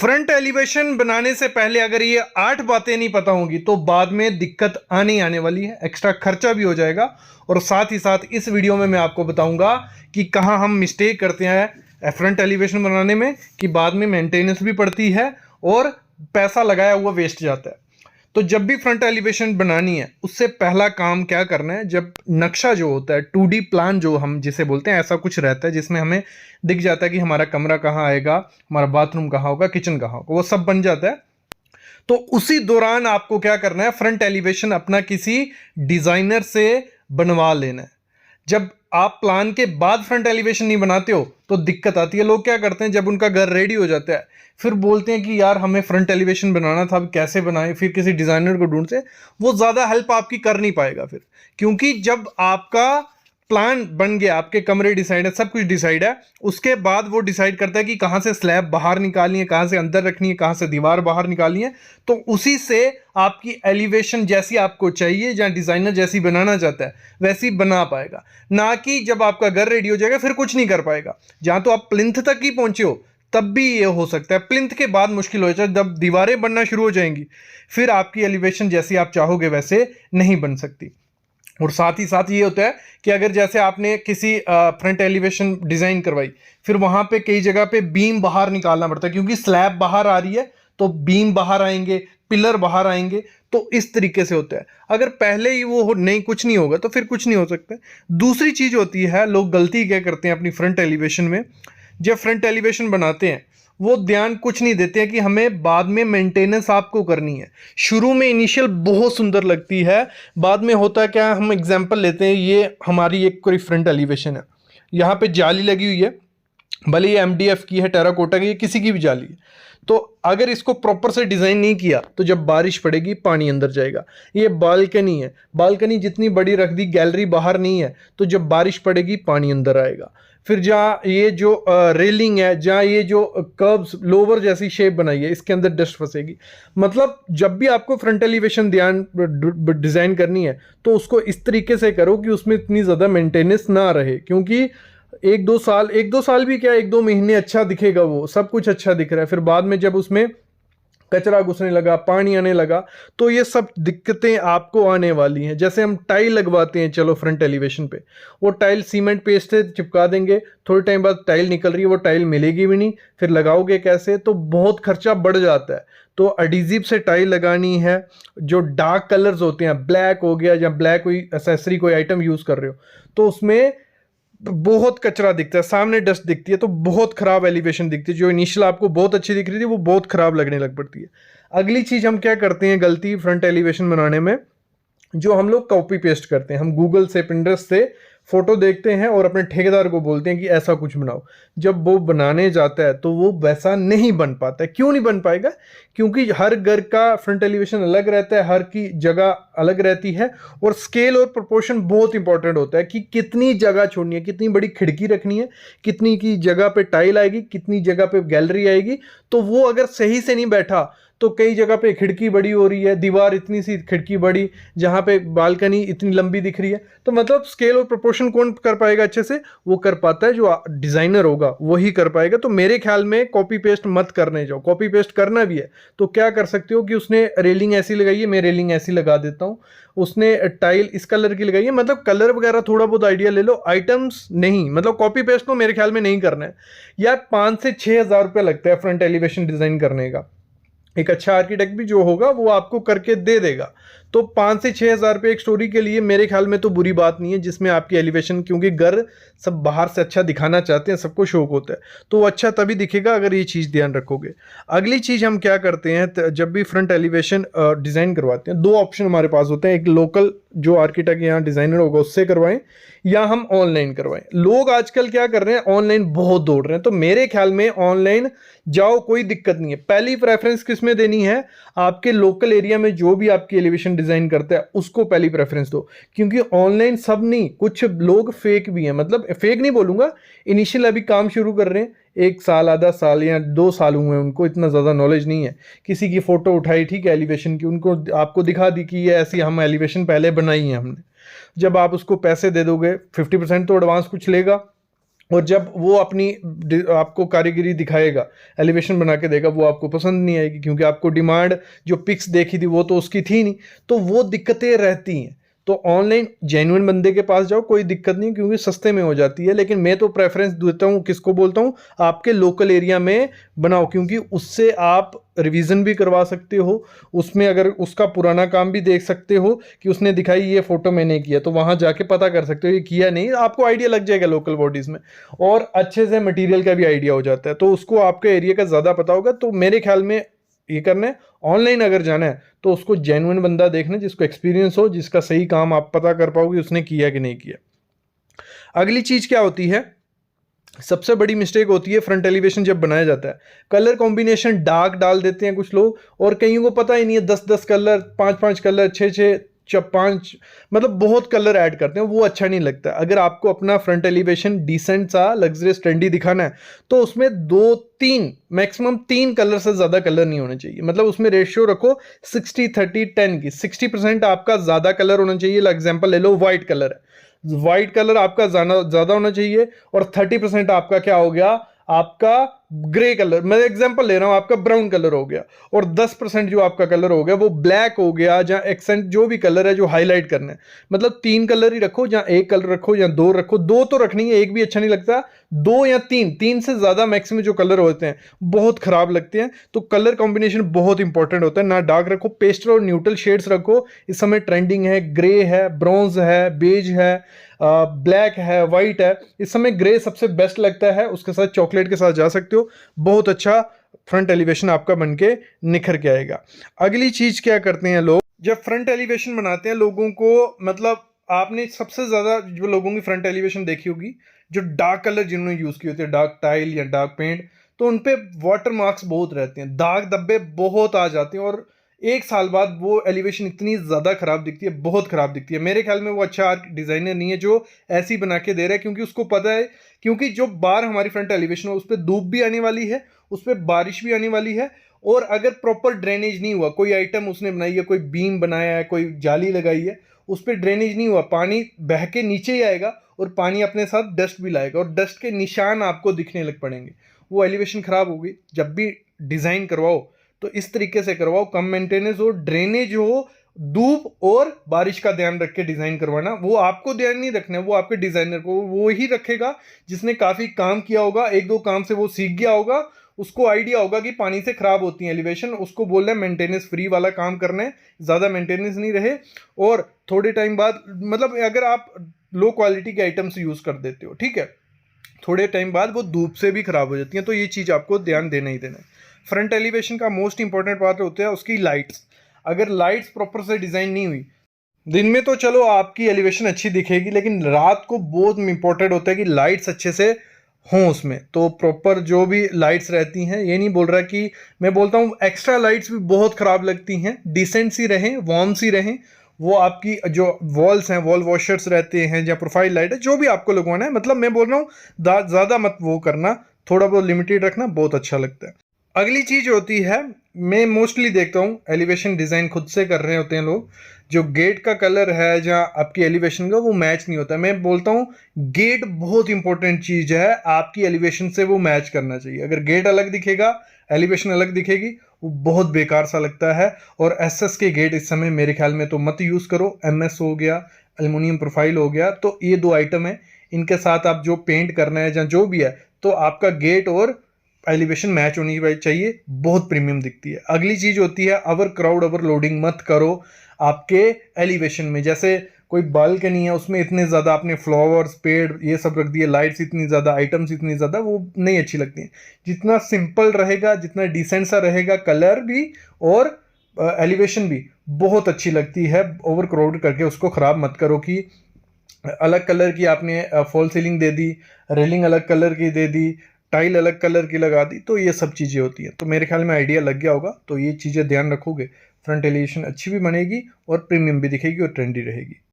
Front elevation बनाने से पहले अगर ये 8 बातें नहीं पता होंगी तो बाद में दिक्कत आने वाली है, एक्स्ट्रा खर्चा भी हो जाएगा। और साथ ही साथ इस वीडियो में मैं आपको बताऊंगा कि कहाँ हम मिस्टेक करते हैं फ्रंट एलिवेशन बनाने में, कि बाद में मेंटेनेंस भी पड़ती है और पैसा लगाया हुआ वेस्ट जाता है। तो जब भी फ्रंट एलिवेशन बनानी है उससे पहला काम क्या करना है, जब नक्शा जो होता है 2D प्लान जो हम जिसे बोलते हैं, ऐसा कुछ रहता है जिसमें हमें दिख जाता है कि हमारा कमरा कहाँ आएगा, हमारा बाथरूम कहाँ होगा, किचन कहाँ होगा, वो सब बन जाता है। तो उसी दौरान आपको क्या करना है, फ्रंट एलिवेशन अपना किसी डिजाइनर से बनवा लेना है। जब आप प्लान के बाद फ्रंट एलिवेशन नहीं बनाते हो तो दिक्कत आती है। लोग क्या करते हैं, जब उनका घर रेडी हो जाता है फिर बोलते हैं कि यार हमें फ्रंट एलिवेशन बनाना था, अब कैसे बनाएं, फिर किसी डिजाइनर को ढूंढते। वो ज़्यादा हेल्प आपकी कर नहीं पाएगा फिर, क्योंकि जब आपका प्लान बन गया, आपके कमरे डिसाइड है, सब कुछ डिसाइड है, उसके बाद वो डिसाइड करता है कि कहाँ से स्लैब बाहर निकालनी है, कहाँ से अंदर रखनी है, कहाँ से दीवार बाहर निकालनी है। तो उसी से आपकी एलिवेशन जैसी आपको चाहिए, या डिजाइनर जैसी बनाना चाहता है वैसी बना पाएगा, ना कि जब आपका घर रेडी हो जाएगा फिर कुछ नहीं कर पाएगा। जहाँ तो आप प्लिंथ तक ही पहुंचे हो तब भी ये हो सकता है, प्लिंथ के बाद मुश्किल हो जाए, जब दीवारें बनना शुरू हो जाएंगी फिर आपकी एलिवेशन जैसी आप चाहोगे वैसे नहीं बन सकती। और साथ ही साथ ये होता है कि अगर जैसे आपने किसी फ्रंट एलिवेशन डिजाइन करवाई, फिर वहां पे कई जगह पे बीम बाहर निकालना पड़ता है, क्योंकि स्लैब बाहर आ रही है तो बीम बाहर आएंगे, पिलर बाहर आएंगे, तो इस तरीके से होता है। अगर पहले ही वो नहीं, कुछ नहीं होगा तो फिर कुछ नहीं हो सकता। दूसरी चीज होती है, लोग गलती क्या करते हैं अपनी फ्रंट एलिवेशन में, जब फ्रंट एलिवेशन बनाते हैं वो ध्यान कुछ नहीं देते हैं कि हमें बाद में मेंटेनेंस आपको करनी है। शुरू में इनिशियल बहुत सुंदर लगती है, बाद में होता क्या, हम एग्जांपल लेते हैं, ये हमारी एक कोई फ्रंट एलिवेशन है, यहाँ पे जाली लगी हुई है, भले ये MDF की है, टेराकोटा की है, किसी की भी जाली है। तो अगर इसको प्रॉपर से डिजाइन नहीं किया तो जब बारिश पड़ेगी पानी अंदर जाएगा। ये बालकनी है, बालकनी जितनी बड़ी रख दी, गैलरी बाहर नहीं है, तो जब बारिश पड़ेगी पानी अंदर आएगा। फिर जहाँ ये जो रेलिंग है, जहाँ ये जो कर्व्स लोवर जैसी शेप बनाई है, इसके अंदर डस्ट फंसेगी। मतलब जब भी आपको फ्रंट एलिवेशन ध्यान डिजाइन करनी है तो उसको इस तरीके से करो कि उसमें इतनी ज़्यादा मेंटेनेंस ना रहे, क्योंकि एक दो साल भी क्या, 1-2 महीने अच्छा दिखेगा, वो सब कुछ अच्छा दिख रहा है, फिर बाद में जब उसमें कचरा घुसने लगा, पानी आने लगा, तो ये सब दिक्कतें आपको आने वाली हैं। जैसे हम टाइल लगवाते हैं, चलो फ्रंट एलिवेशन पे, वो टाइल सीमेंट पेस्ट से चिपका देंगे, थोड़े टाइम बाद टाइल निकल रही है, वो टाइल मिलेगी भी नहीं, फिर लगाओगे कैसे, तो बहुत खर्चा बढ़ जाता है। तो एडिजिव से टाइल लगानी है, जो डार्क कलर्स होते हैं, ब्लैक हो गया, या ब्लैक कोई एक्सेसरी कोई आइटम यूज कर रहे हो तो उसमें बहुत कचरा दिखता है, सामने डस्ट दिखती है, तो बहुत खराब एलिवेशन दिखती है। जो इनिशियल आपको बहुत अच्छी दिख रही थी वो बहुत खराब लगने लग पड़ती है। अगली चीज हम क्या करते हैं गलती फ्रंट एलिवेशन बनाने में, जो हम लोग कॉपी पेस्ट करते हैं, हम गूगल से, पिंटरेस्ट से फोटो देखते हैं और अपने ठेकेदार को बोलते हैं कि ऐसा कुछ बनाओ। जब वो बनाने जाता है तो वो वैसा नहीं बन पाता है। क्यों नहीं बन पाएगा? क्योंकि हर घर का फ्रंट एलिवेशन अलग रहता है, हर की जगह अलग रहती है, और स्केल और प्रोपोर्शन बहुत इंपॉर्टेंट होता है कि कितनी जगह छोड़नी है, कितनी बड़ी खिड़की रखनी है, कितनी की जगह पे टाइल आएगी, कितनी जगह पे गैलरी आएगी। तो वो अगर सही से नहीं बैठा तो कई जगह पे खिड़की बड़ी हो रही है, दीवार इतनी सी खिड़की बड़ी, जहां पे बालकनी इतनी लंबी दिख रही है। तो मतलब स्केल और प्रोपोर्शन कौन कर पाएगा अच्छे से? वो कर पाता है जो डिजाइनर होगा, वही कर पाएगा। तो मेरे ख्याल में कॉपी पेस्ट मत करने जाओ। कॉपी पेस्ट करना भी है तो क्या कर सकते हो कि उसने रेलिंग ऐसी लगाई है, मैं रेलिंग ऐसी लगा देता हूँ, उसने टाइल इस कलर की लगाई है, मतलब कलर वगैरह थोड़ा बहुत आइडिया ले लो, आइटम्स नहीं। मतलब कॉपी पेस्ट तो मेरे ख्याल में नहीं करना है। यार 5 से 6 हज़ार रुपया लगता है फ्रंट एलिवेशन डिजाइन करने का। एक अच्छा आर्किटेक्ट भी जो होगा वो आपको करके दे देगा। तो 5 से 6 हज़ार रुपये एक स्टोरी के लिए मेरे ख्याल में तो बुरी बात नहीं है, जिसमें आपकी एलिवेशन, क्योंकि घर सब बाहर से अच्छा दिखाना चाहते हैं, सबको शौक होता है, तो वो अच्छा तभी दिखेगा अगर ये चीज़ ध्यान रखोगे। अगली चीज़ हम क्या करते हैं, जब भी फ्रंट एलिवेशन डिज़ाइन करवाते हैं, 2 ऑप्शन हमारे पास होते हैं। एक लोकल जो आर्किटेक्ट यहाँ डिज़ाइनर होगा उससे करवाएं, या हम ऑनलाइन करवाएं। लोग आजकल क्या कर रहे हैं, ऑनलाइन बहुत दौड़ रहे हैं। तो मेरे ख्याल में ऑनलाइन जाओ, कोई दिक्कत नहीं है। पहली प्रेफरेंस किस में देनी है? आपके लोकल एरिया में जो भी आपकी एलिवेशन डिजाइन करता है उसको पहली प्रेफरेंस दो, क्योंकि ऑनलाइन सब नहीं, कुछ लोग फेक भी हैं। मतलब फेक नहीं बोलूंगा, इनिशियल अभी काम शुरू कर रहे हैं, 1 साल, आधा साल या 2 साल हुए, उनको इतना ज़्यादा नॉलेज नहीं है। किसी की फ़ोटो उठाई, ठीक है, एलिवेशन की, उनको आपको दिखा दी कि ये ऐसी हम एलिवेशन पहले बनाई है हमने। जब आप उसको पैसे दे दोगे, 50% तो एडवांस कुछ लेगा, और जब वो अपनी आपको कारीगरी दिखाएगा, एलिवेशन बना के देगा, वो आपको पसंद नहीं आएगी, क्योंकि आपको डिमांड जो पिक्स देखी थी वो तो उसकी थी नहीं। तो वो दिक्कतें रहती हैं। तो ऑनलाइन जेन्युइन बंदे के पास जाओ, कोई दिक्कत नहीं, क्योंकि सस्ते में हो जाती है। लेकिन मैं तो प्रेफरेंस देता हूँ, किसको बोलता हूँ, आपके लोकल एरिया में बनाओ, क्योंकि उससे आप रिवीजन भी करवा सकते हो। उसमें अगर उसका पुराना काम भी देख सकते हो कि उसने दिखाई ये फोटो मैंने किया, तो वहां जाके पता कर सकते हो ये किया नहीं, आपको आइडिया लग जाएगा लोकल बॉडीज में। और अच्छे से मटेरियल का भी आइडिया हो जाता है, तो उसको आपके एरिया का ज़्यादा पता होगा। तो मेरे ख्याल में ये करना है, ऑनलाइन अगर जाना है तो उसको जेन्युइन बंदा देखना, जिसको एक्सपीरियंस हो, जिसका सही काम आप पता कर पाओगे उसने किया कि नहीं किया। अगली चीज़ क्या होती है, सबसे बड़ी मिस्टेक होती है फ्रंट एलिवेशन जब बनाया जाता है, कलर कॉम्बिनेशन डार्क डाल देते हैं कुछ लोग, और कईयों को पता ही नहीं है, 10-10 कलर, 5-5 कलर, 6-6 5, मतलब बहुत कलर ऐड करते हैं, वो अच्छा नहीं लगता। अगर आपको अपना फ्रंट एलिवेशन डिसेंट सा लग्जरियस ट्रेंडी दिखाना है तो उसमें 2-3 मैक्सिमम 3 कलर से ज़्यादा कलर नहीं होने चाहिए। मतलब उसमें रेशियो रखो 60-30-10 की, 60% आपका ज़्यादा कलर होना चाहिए। एग्जाम्पल ले लो, व्हाइट कलर है, व्हाइट कलर आपका ज़्यादा होना चाहिए, और 30% आपका क्या हो गया, आपका ग्रे कलर, मैं एग्जांपल ले रहा हूं, आपका ब्राउन कलर हो गया, और 10% जो आपका कलर हो गया वो ब्लैक हो गया, जहां एक्सेंट जो भी कलर है जो हाईलाइट करना है। मतलब 3 कलर ही रखो, जहां एक कलर रखो या 2 रखो, 2 तो रखनी है, एक भी अच्छा नहीं लगता, 2 या 3 से ज्यादा मैक्सिमम जो कलर होते हैं बहुत खराब लगते हैं। तो कलर कॉम्बिनेशन बहुत इंपॉर्टेंट होता है, ना डार्क रखो, पेस्टल और न्यूट्रल शेड्स रखो। इस समय ट्रेंडिंग है ग्रे है, ब्रॉन्ज है, बेज है, ब्लैक है, वाइट है। इस समय ग्रे सबसे बेस्ट लगता है, उसके साथ चॉकलेट के साथ जा सकते हो, बहुत अच्छा फ्रंट एलिवेशन आपका बनके निखर के आएगा। अगली चीज क्या करते हैं लोग, जब फ्रंट एलिवेशन बनाते हैं लोगों को, मतलब आपने सबसे ज्यादा जो लोगों की फ्रंट एलिवेशन देखी होगी, जो डार्क कलर जिन्होंने यूज किए होते हैं, डार्क टाइल या डार्क पेंट, तो उनपे वाटर मार्क्स बहुत रहते हैं, दाग धब्बे बहुत आ जाते हैं, और 1 साल बाद वो एलिवेशन इतनी ज़्यादा ख़राब दिखती है, बहुत ख़राब दिखती है। मेरे ख्याल में वो अच्छा आर्ट डिज़ाइनर नहीं है जो ऐसी बना के दे रहा है, क्योंकि उसको पता है, क्योंकि जो बार हमारी फ्रंट एलिवेशन है उस पर धूप भी आने वाली है, उस पर बारिश भी आने वाली है, और अगर प्रॉपर ड्रेनेज नहीं हुआ, कोई आइटम उसने बनाई है, कोई बीम बनाया है, कोई जाली लगाई है, उस पर ड्रेनेज नहीं हुआ, पानी बह के नीचे ही आएगा, और पानी अपने साथ डस्ट भी लाएगा, और डस्ट के निशान आपको दिखने लग पड़ेंगे, वो एलिवेशन ख़राब होगी। जब भी डिज़ाइन करवाओ तो इस तरीके से करवाओ, कम मेंटेनेंस हो, ड्रेनेज हो, धूप और बारिश का ध्यान रख के डिजाइन करवाना। वो आपको ध्यान नहीं रखना है, वो आपके डिजाइनर को, वो ही रखेगा जिसने काफी काम किया होगा, 1-2 काम से वो सीख गया होगा, उसको आइडिया होगा कि पानी से खराब होती है एलिवेशन, उसको बोलना है मेंटेनेंस फ्री वाला काम करना है, ज्यादा मेंटेनेंस नहीं रहे। और थोड़े टाइम बाद, मतलब अगर आप लो क्वालिटी के आइटम्स यूज कर देते हो, ठीक है, थोड़े टाइम बाद वो धूप से भी खराब हो जाती हैं, तो ये चीज़ आपको ध्यान देना ही देना है। फ्रंट एलिवेशन का मोस्ट इंपॉर्टेंट पार्ट होता है उसकी लाइट्स। अगर लाइट्स प्रॉपर से डिज़ाइन नहीं हुई, दिन में तो चलो आपकी एलिवेशन अच्छी दिखेगी, लेकिन रात को बहुत इंपॉर्टेंट होता है कि लाइट्स अच्छे से हों उसमें। तो प्रॉपर जो भी लाइट्स रहती हैं, ये नहीं बोल रहा कि, मैं बोलता हूँ एक्स्ट्रा लाइट्स भी बहुत ख़राब लगती हैं, डिसेंट सी रहें, वार्म सी रहें। वो आपकी जो वॉल्स हैं, वॉल वॉशर्स रहते हैं या प्रोफाइल लाइट है, जो भी आपको लगवाना है, मतलब मैं बोल रहा हूँ ज़्यादा मत वो करना, थोड़ा बहुत लिमिटेड रखना, बहुत अच्छा लगता है। अगली चीज़ होती है, मैं मोस्टली देखता हूँ एलिवेशन डिज़ाइन खुद से कर रहे होते हैं लोग, जो गेट का कलर है जहाँ आपकी एलिवेशन का, वो मैच नहीं होता। मैं बोलता हूँ गेट बहुत इंपॉर्टेंट चीज़ है, आपकी एलिवेशन से वो मैच करना चाहिए। अगर गेट अलग दिखेगा, एलिवेशन अलग दिखेगी, वो बहुत बेकार सा लगता है। और एसएस के गेट इस समय मेरे ख्याल में तो मत यूज़ करो। एमएस हो गया, एल्युमिनियम प्रोफाइल हो गया, तो ये 2 आइटम है, इनके साथ आप जो पेंट करना है या जो भी है, तो आपका गेट और एलिवेशन मैच होनी चाहिए, बहुत प्रीमियम दिखती है। अगली चीज होती है ओवर क्राउड, ओवर लोडिंग मत करो आपके एलिवेशन में। जैसे कोई बालकनी है, उसमें इतने ज़्यादा आपने फ्लावर्स, पेड़, ये सब रख दिए, लाइट्स इतनी ज़्यादा, आइटम्स इतनी ज़्यादा, वो नहीं अच्छी लगती हैं। जितना सिंपल रहेगा, जितना डिसेंट सा रहेगा, कलर भी और एलिवेशन भी बहुत अच्छी लगती है। ओवर क्राउड करके उसको ख़राब मत करो कि अलग कलर की आपने फॉल सीलिंग दे दी, रेलिंग अलग कलर की दे दी, टाइल अलग कलर की लगा दी, तो ये सब चीज़ें होती हैं। तो मेरे ख्याल में आइडिया लग गया होगा, तो ये चीज़ें ध्यान रखोगे, फ्रंट एलिवेशन अच्छी भी बनेगी और प्रीमियम भी दिखेगी और ट्रेंडी रहेगी।